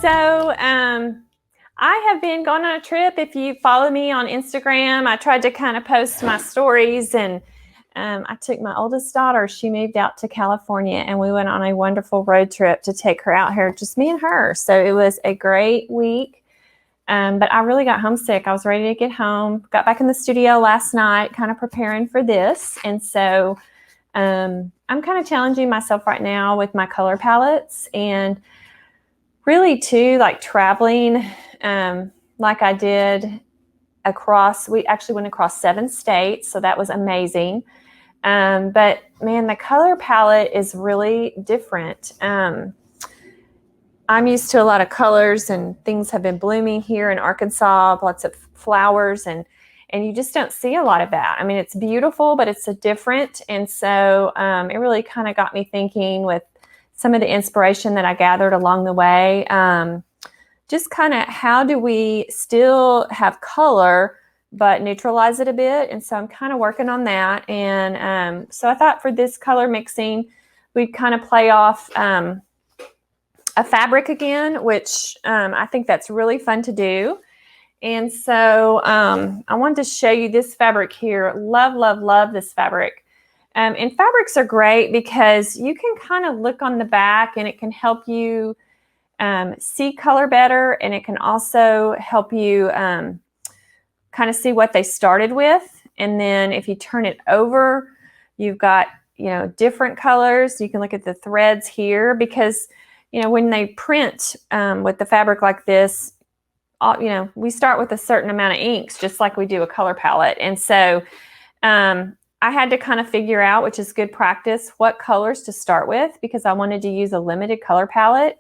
So I have been going on a trip. If you follow me on Instagram, I tried to kind of post my stories, and I took my oldest daughter. She moved out to California, and we went on a wonderful road trip to take her out here, just me and her. So it was a great week, but I really got homesick. I was ready to get home. Got back in the studio last night, kind of preparing for this. And so I'm kind of challenging myself right now with my color palettes, and really too, like traveling, like I did we actually went across 7 states, so that was amazing. But man, the color palette is really different. I'm used to a lot of colors, and things have been blooming here in Arkansas, lots of flowers, and you just don't see a lot of that. I mean, it's beautiful, but it's different. And so it really kind of got me thinking with some of the inspiration that I gathered along the way, just kind of how do we still have color but neutralize it a bit. And so I'm kind of working on that. And so I thought for this color mixing, we'd kind of play off a fabric again, which I think that's really fun to do. And so I wanted to show you this fabric here. Love, love, love this fabric. And fabrics are great because you can kind of look on the back, and it can help you see color better, and it can also help you kind of see what they started with. And then if you turn it over, you've got, different colors. You can look at the threads here, because, when they print with the fabric like this, we start with a certain amount of inks, just like we do a color palette. And so I had to kind of figure out, which is good practice, what colors to start with, because I wanted to use a limited color palette.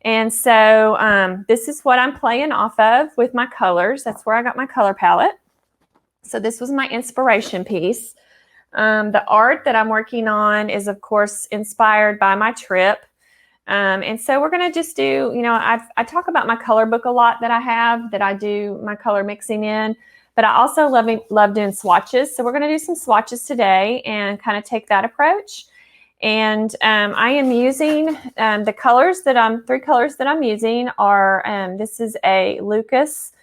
And so this is what I'm playing off of with my colors. That's where I got my color palette. So this was my inspiration piece. The art that I'm working on is, of course, inspired by my trip. And so we're going to just do, I talk about my color book a lot that I have, that I do my color mixing in. But I also love doing swatches. So we're going to do some swatches today and kind of take that approach. And I am using the colors that 3 colors that I'm using are, this is a Lucas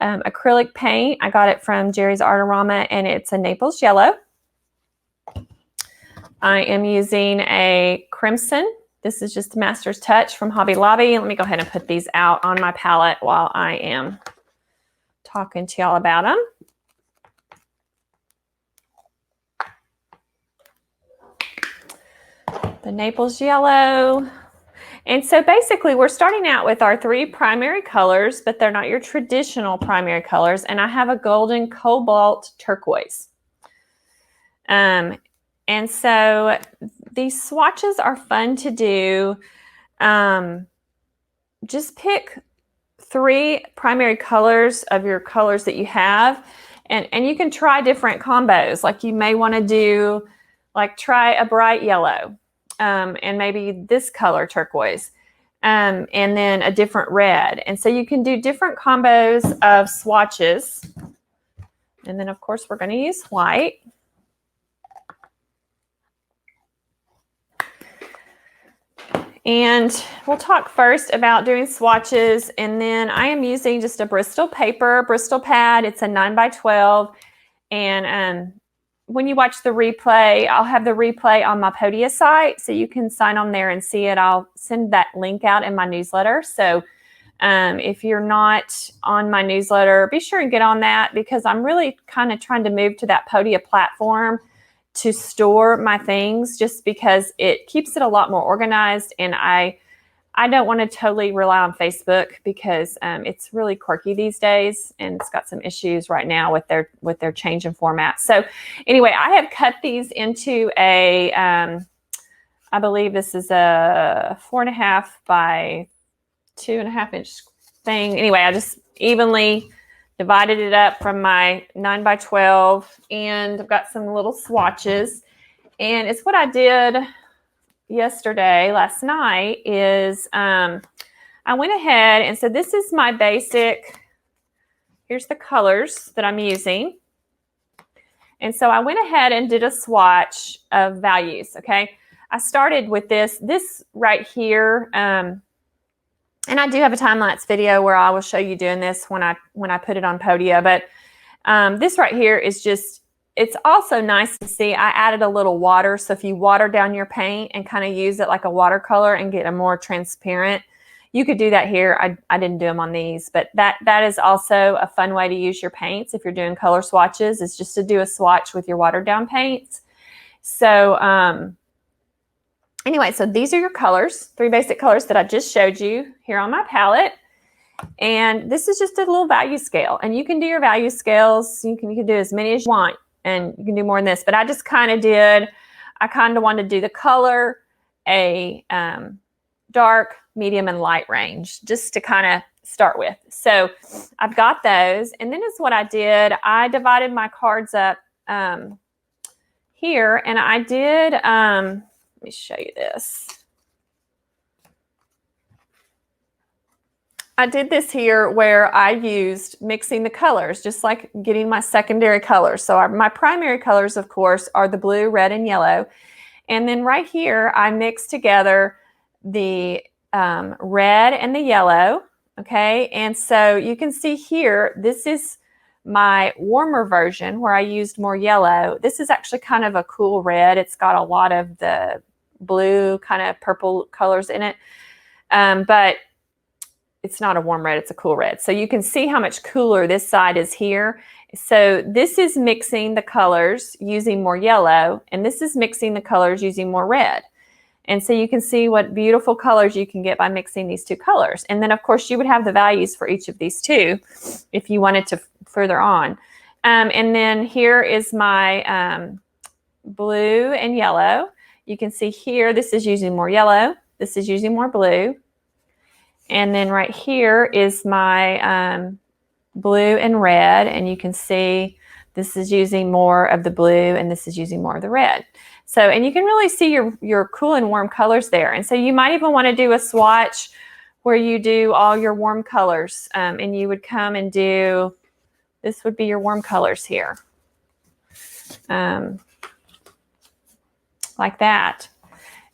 acrylic paint. I got it from Jerry's Artarama, and it's a Naples yellow. I am using a crimson. This is just Master's Touch from Hobby Lobby. Let me go ahead and put these out on my palette while I am talking to y'all about them. The Naples yellow. And so basically we're starting out with our 3 primary colors, but they're not your traditional primary colors. And I have a golden cobalt turquoise. And so these swatches are fun to do. Just pick 3 primary colors of your colors that you have, And you can try different combos. Like you may want to do, like try a bright yellow and maybe this color turquoise and then a different red. And so you can do different combos of swatches. And then of course we're going to use white. And we'll talk first about doing swatches, and then I am using just a Bristol paper, Bristol pad. It's a 9x12, and when you watch the replay, I'll have the replay on my Podia site, so you can sign on there and see it. I'll send that link out in my newsletter. So if you're not on my newsletter, be sure and get on that, because I'm really kind of trying to move to that Podia platform to store my things, just because it keeps it a lot more organized, and I don't want to totally rely on Facebook, because it's really quirky these days, and it's got some issues right now with their change in format. So anyway, I have cut these into a I believe this is a 4.5 by 2.5 inch thing. Anyway, I just evenly divided it up from my 9x12, and I've got some little swatches. And it's what I did last night, is I went ahead and said, this is my basic, here's the colors that I'm using. And so I went ahead and did a swatch of values, okay? I started with this right here, and I do have a time-lapse video where I will show you doing this when I put it on Podia. But this right here is just, it's also nice to see. I added a little water. So if you water down your paint and kind of use it like a watercolor and get a more transparent, you could do that here. I didn't do them on these, but that is also a fun way to use your paints if you're doing color swatches, is just to do a swatch with your watered down paints. So anyway, so these are your colors, 3 basic colors that I just showed you here on my palette. And this is just a little value scale. And you can do your value scales. You can do as many as you want, and you can do more than this. But I just kind of wanted to do the color, a dark, medium, and light range, just to kind of start with. So I've got those. And then is what I did. I divided my cards up here, and I did... let me show you this. I did this here where I used mixing the colors, just like getting my secondary colors. So my primary colors, of course, are the blue, red, and yellow. And then right here, I mixed together the red and the yellow, okay? And so you can see here, this is my warmer version where I used more yellow. This is actually kind of a cool red. It's got a lot of the blue kind of purple colors in it, but it's not a warm red, it's a cool red. So you can see how much cooler this side is here. So this is mixing the colors using more yellow, and this is mixing the colors using more red. And so you can see what beautiful colors you can get by mixing these two colors. And then of course you would have the values for each of these two if you wanted to further on. And then here is my blue and yellow. You can see here, this is using more yellow. This is using more blue. And then right here is my blue and red. And you can see this is using more of the blue and this is using more of the red. So, and you can really see your cool and warm colors there. And so you might even want to do a swatch where you do all your warm colors. And you would come and do, this would be your warm colors here. Like that.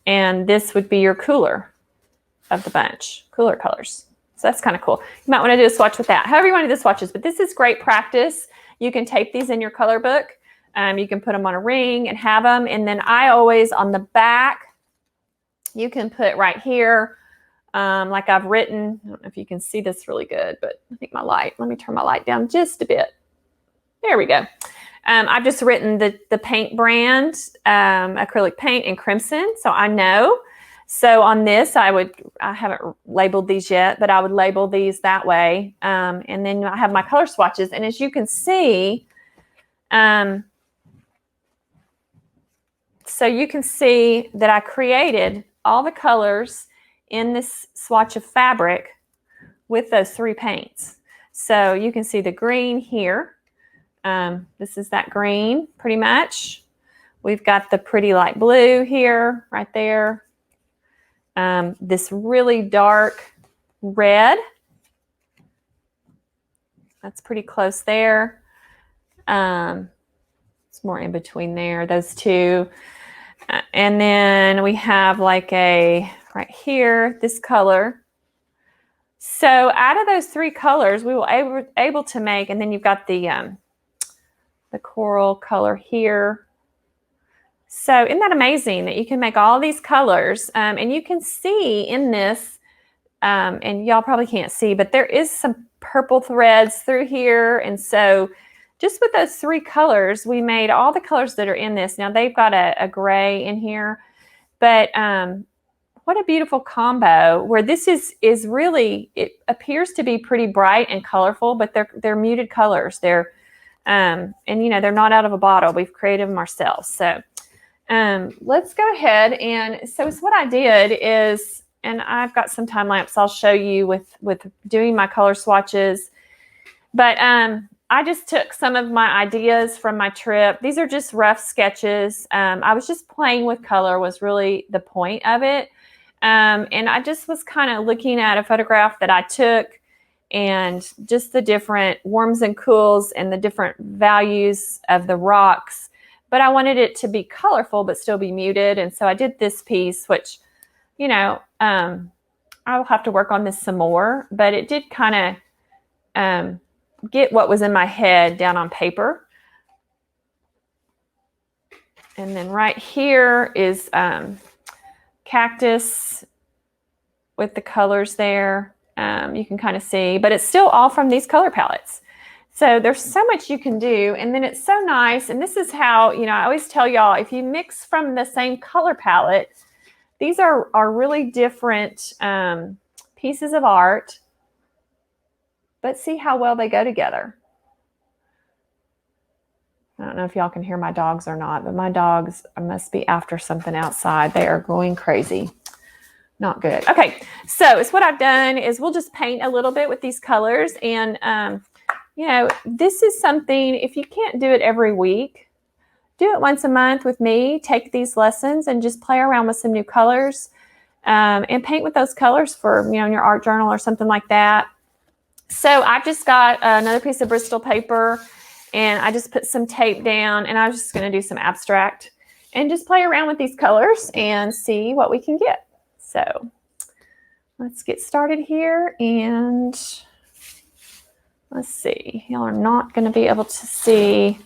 And this would be your cooler of the bunch, cooler colors. So that's kind of cool. You might want to do a swatch with that. However you want to do the swatches, but this is great practice. You can tape these in your color book. You can put them on a ring and have them. And then I always, on the back, you can put right here, like I've written, I don't know if you can see this really good, but I think let me turn my light down just a bit. There we go. I've just written the paint brand, acrylic paint in crimson, so I know. So on this, I haven't labeled these yet, but I would label these that way. And then I have my color swatches. And as you can see, so you can see that I created all the colors in this swatch of fabric with those 3 paints. So you can see the green here. This is that green, pretty much. We've got the pretty light blue here, right there. This really dark red. That's pretty close there. It's more in between there, those two. And then we have like a, right here, this color. So out of those three colors, we were able to make, and then you've got the coral color here. So isn't that amazing that you can make all these colors? And you can see in this, and y'all probably can't see, but there is some purple threads through here. And so just with those three colors, we made all the colors that are in this. Now they've got a gray in here, but what a beautiful combo where this is really, it appears to be pretty bright and colorful, but they're muted colors. They're, and you know, they're not out of a bottle. We've created them ourselves. So let's go ahead. And so what I did is, and I've got some time lapse I'll show you with doing my color swatches, but I just took some of my ideas from my trip. These are just rough sketches. I was just playing with color was really the point of it. And I just was kind of looking at a photograph that I took and just the different warms and cools and the different values of the rocks. But I wanted it to be colorful but still be muted. And so I did this piece, which, you know, I'll have to work on this some more. But it did kind of get what was in my head down on paper. And then right here is cactus with the colors there. You can kind of see, but it's still all from these color palettes. So there's so much you can do. And then it's so nice. And this is how, you know, I always tell y'all, if you mix from the same color palette, these are really different pieces of art, but see how well they go together. I don't know if y'all can hear my dogs or not, but my dogs must be after something outside. They are going crazy. Not good. Okay, so what I've done is we'll just paint a little bit with these colors. And, you know, this is something, if you can't do it every week, do it once a month with me. Take these lessons and just play around with some new colors and paint with those colors for, you know, in your art journal or something like that. So I've just got another piece of Bristol paper and I just put some tape down and I was just going to do some abstract and just play around with these colors and see what we can get. So let's get started here and let's see. Y'all are not going to be able to see.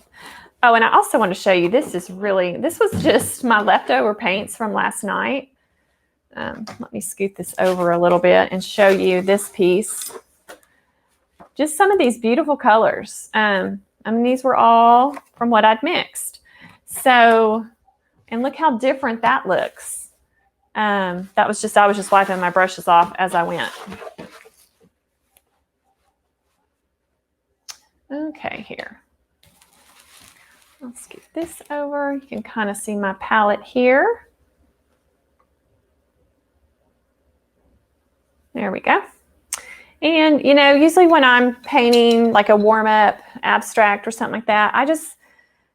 Oh, and I also want to show you, this was just my leftover paints from last night. Let me scoot this over a little bit and show you this piece. Just some of these beautiful colors. I mean, these were all from what I'd mixed. So, and look how different that looks. I was just wiping my brushes off as I went. Okay, here. Let's get this over. You can kind of see my palette here. There we go. And, you know, usually when I'm painting like a warm-up abstract or something like that, I just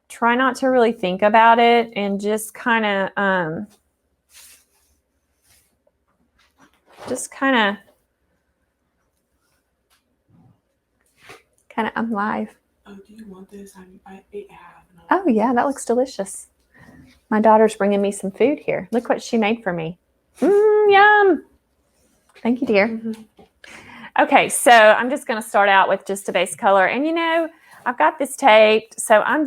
try not to really think about it and just kind of, I'm live. Oh, do you want this? I ate half. Oh, yeah, that looks delicious. My daughter's bringing me some food here. Look what she made for me. Yum. Thank you, dear. Mm-hmm. Okay, so I'm just going to start out with just a base color. And, you know, I've got this taped, so I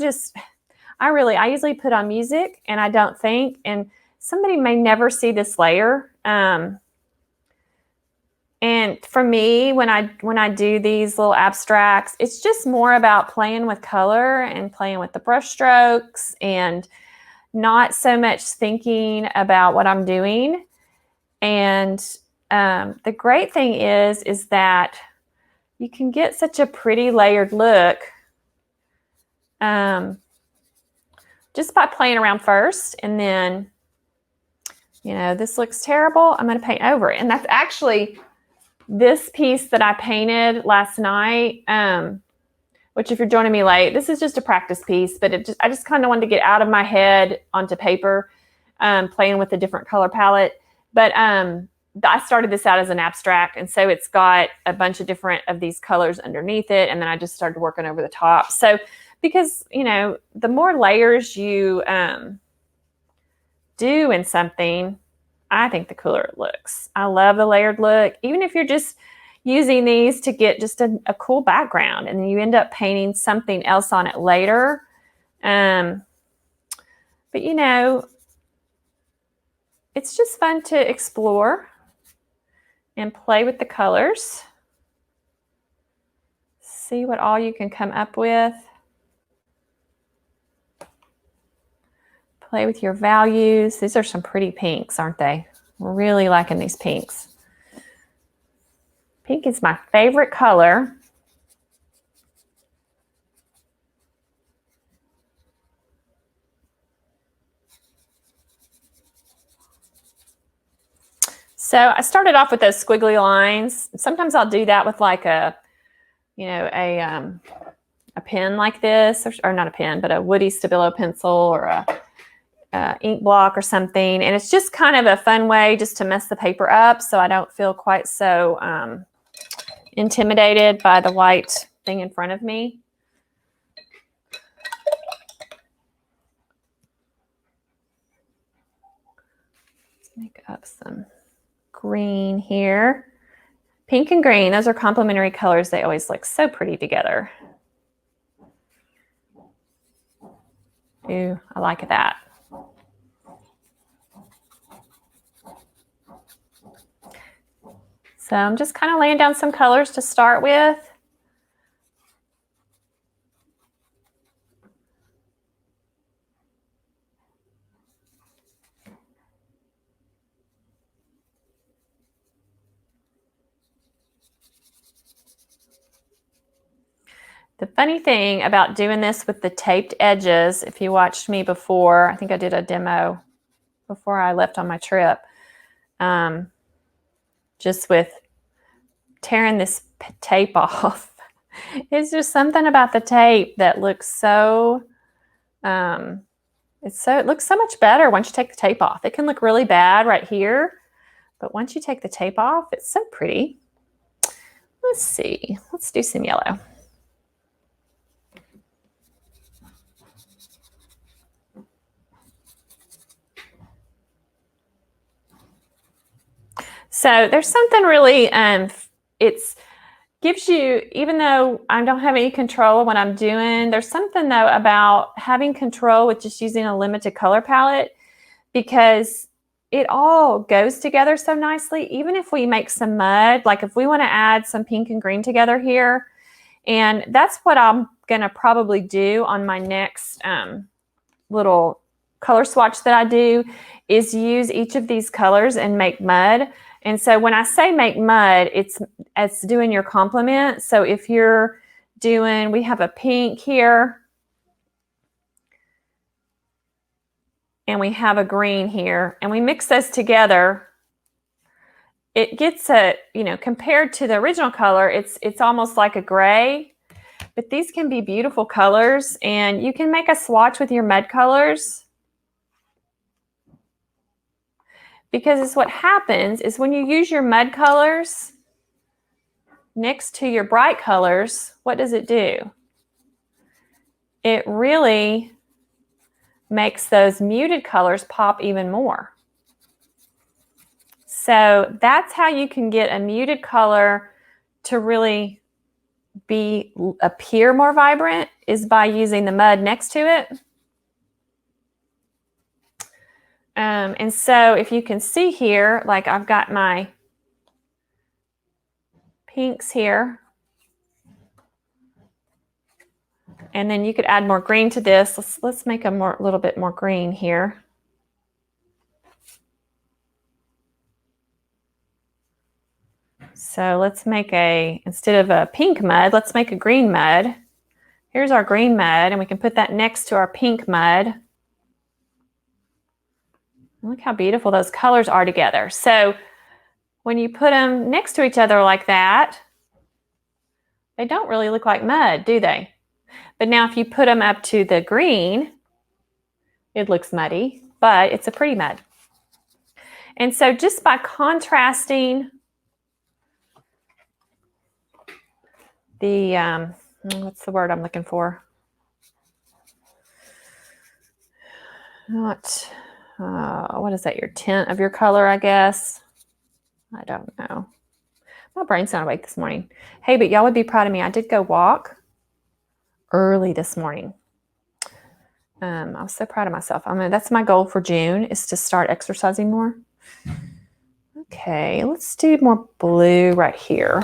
usually put on music and I don't think, and somebody may never see this layer. And for me, when I do these little abstracts, it's just more about playing with color and playing with the brush strokes and not so much thinking about what I'm doing. And the great thing is that you can get such a pretty layered look just by playing around first. And then, you know, this looks terrible. I'm going to paint over it. And that's actually this piece that I painted last night, which if you're joining me late, this is just a practice piece, but I just kind of wanted to get out of my head onto paper, playing with a different color palette. But I started this out as an abstract, and so it's got a bunch of different of these colors underneath it, and then I just started working over the top. So because, you know, the more layers you do in something, I think the cooler it looks. I love the layered look, even if you're just using these to get just a cool background, and then you end up painting something else on it later. But you know, it's just fun to explore and play with the colors. See what all you can come up with. Play with your values. These are some pretty pinks, aren't they? We're really liking these pinks. Pink is my favorite color. So I started off with those squiggly lines. Sometimes I'll do that with like a, you know, a pen like this, or not a pen, but a Woody Stabilo pencil, or a ink block or something. And it's just kind of a fun way just to mess the paper up, so I don't feel quite so intimidated by the white thing in front of me. Let's make up some green here. Pink and green, those are complementary colors. They always look so pretty together. Ooh, I like that. So I'm just kind of laying down some colors to start with. The funny thing about doing this with the taped edges, if you watched me before, I think I did a demo before I left on my trip, just with tearing this tape off. It's just something about the tape that looks so, it looks so much better once you take the tape off. It can look really bad right here, but once you take the tape off, it's so pretty. Let's see, let's do some yellow. So there's something really, it's gives you, even though I don't have any control of what I'm doing, there's something though about having control with just using a limited color palette, because it all goes together so nicely. Even if we make some mud, like if we want to add some pink and green together here, and that's what I'm going to probably do on my next little color swatch that I do, is use each of these colors and make mud. And so when I say make mud, it's doing your complement. So if you're doing, we have a pink here, and we have a green here, and we mix those together, it gets a, you know, compared to the original color, it's almost like a gray, but these can be beautiful colors, and you can make a swatch with your mud colors. Because it's what happens is when you use your mud colors next to your bright colors, what does it do? It really makes those muted colors pop even more. So that's how you can get a muted color to really appear more vibrant, is by using the mud next to it. And so if you can see here, like I've got my pinks here, and then you could add more green to this. Let's make a little bit more green here. So let's make instead of a pink mud, let's make a green mud. Here's our green mud, and we can put that next to our pink mud. Look how beautiful those colors are together. So when you put them next to each other like that, they don't really look like mud, do they? But now if you put them up to the green, it looks muddy, but it's a pretty mud. And so just by contrasting the, what's the word I'm looking for? Not, what is that, your tint of your color, I guess? I don't know. My brain's not awake this morning. Hey, but y'all would be proud of me. I did go walk early this morning. I was so proud of myself. I mean, that's my goal for June, is to start exercising more. Okay, let's do more blue right here.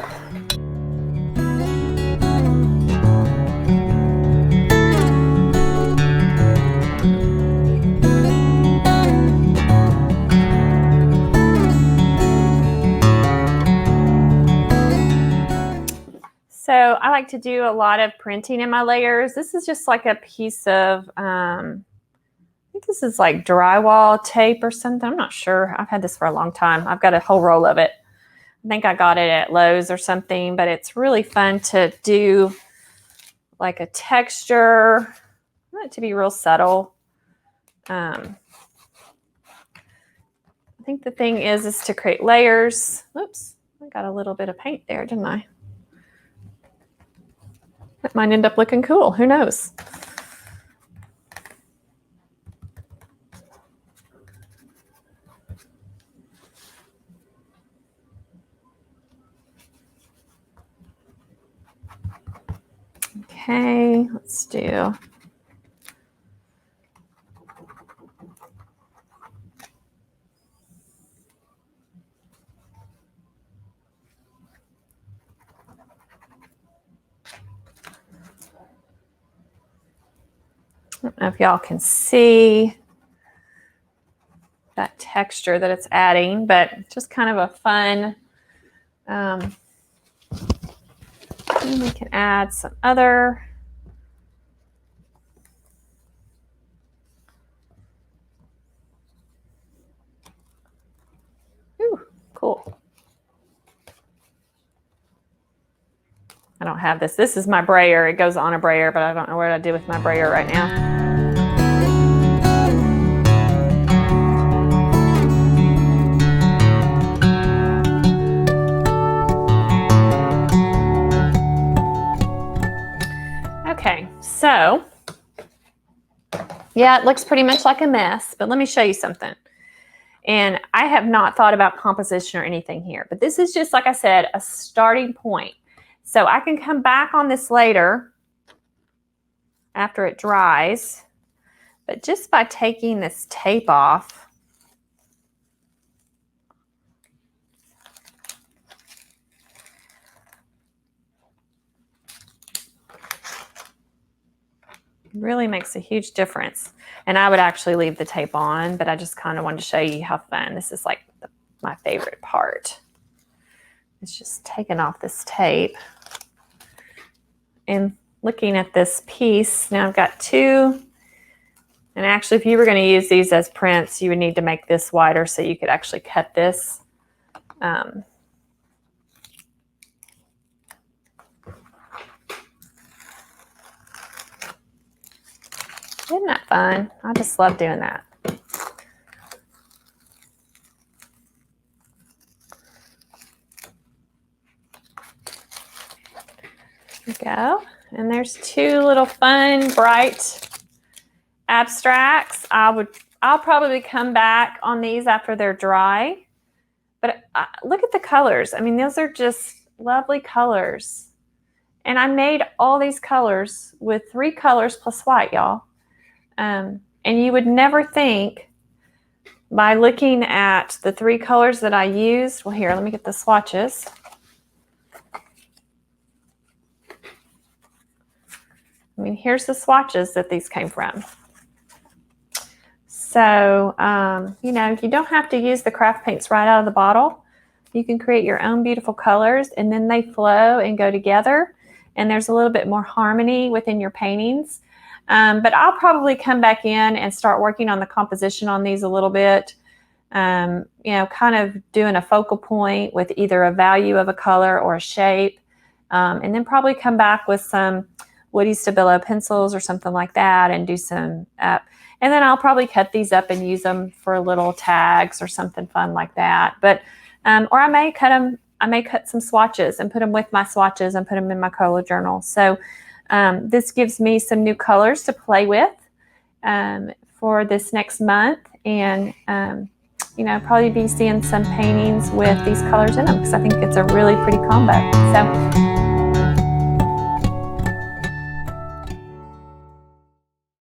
So I like to do a lot of printing in my layers. This is just like a piece of, I think this is like drywall tape or something. I'm not sure. I've had this for a long time. I've got a whole roll of it. I think I got it at Lowe's or something, but it's really fun to do like a texture. I want it to be real subtle. I think the thing is to create layers. Oops, I got a little bit of paint there, didn't I? That might end up looking cool. Who knows? Okay, let's do. I don't know if y'all can see that texture that it's adding, but just kind of a fun, and we can add some other. Ooh, cool. I don't have this. This is my brayer. It goes on a brayer, but I don't know what I do with my brayer right now. Okay, so yeah, it looks pretty much like a mess, but let me show you something. And I have not thought about composition or anything here, but this is just, like I said, a starting point. So I can come back on this later after it dries, but just by taking this tape off, really makes a huge difference. And I would actually leave the tape on, but I just kind of wanted to show you how fun. This is like my favorite part. It's just taking off this tape. And looking at this piece, now I've got two. And actually, if you were going to use these as prints, you would need to make this wider so you could actually cut this. Isn't that fun? I just love doing that. There we go. And there's two little fun, bright abstracts. I'll probably come back on these after they're dry. But look at the colors. I mean, those are just lovely colors. And I made all these colors with 3 colors plus white, y'all. And you would never think by looking at the 3 colors that I used. Well, here, let me get the swatches. I mean, here's the swatches that these came from. So, you know, you don't have to use the craft paints right out of the bottle. You can create your own beautiful colors, and then they flow and go together. And there's a little bit more harmony within your paintings. But I'll probably come back in and start working on the composition on these a little bit. You know, kind of doing a focal point with either a value of a color or a shape. And then probably come back with some woody Stabilo pencils or something like that, and do some up. And then I'll probably cut these up and use them for little tags or something fun like that. But or I may cut them. I may cut some swatches and put them with my swatches and put them in my collage journal. So this gives me some new colors to play with for this next month, and you know, probably be seeing some paintings with these colors in them, because I think it's a really pretty combo. So